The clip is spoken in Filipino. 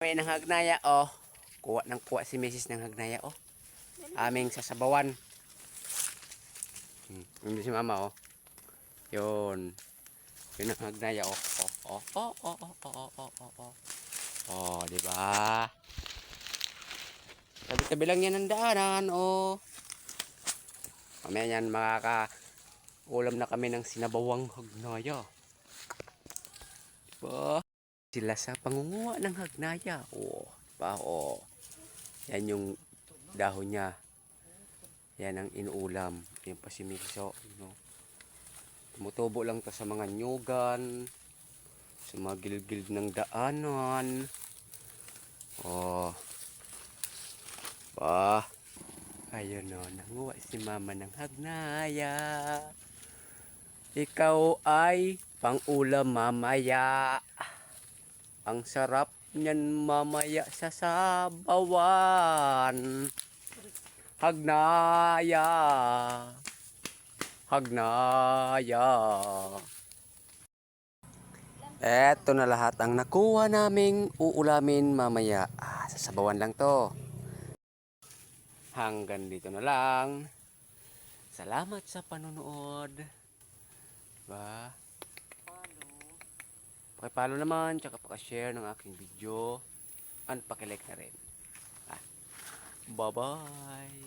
May ng hagnaya, oh. Kuha si Mrs. ng hagnaya, oh. Aming sasabawan. Hindi si Mama, oh. Yun. Yun ang hagnaya, oh. Oh, oh, oh, oh, oh, oh, oh, oh, oh. Oh, di ba? Tabi-tabi lang yan ang daanan, oh. Mamaya yan, ulam na kami ng sinabawang hagnaya. Diba? Sila sa pangunguha ng hagnaya. Oh, diba? Oh. Yan yung dahon niya. Yan ang inuulam. Yan pa si Miso. No? Tumutubo lang to sa mga nyugan. Sa mga gilid-gilid ng daanan. Oh. Ba. Ayun o. Nanguha si Mama ng hagnaya. Ikaw ay pang-ulam mamaya. Ang sarap niyan mamaya sa sabawan. Hagnaya. Hagnaya. Eto na lahat ang nakuha naming uulamin mamaya. Sasabawan lang to. Hanggang dito na lang. Salamat sa panonood. Diba? Pakipalo naman, tsaka pakishare ng aking video. And pakilike na rin. Bye-bye.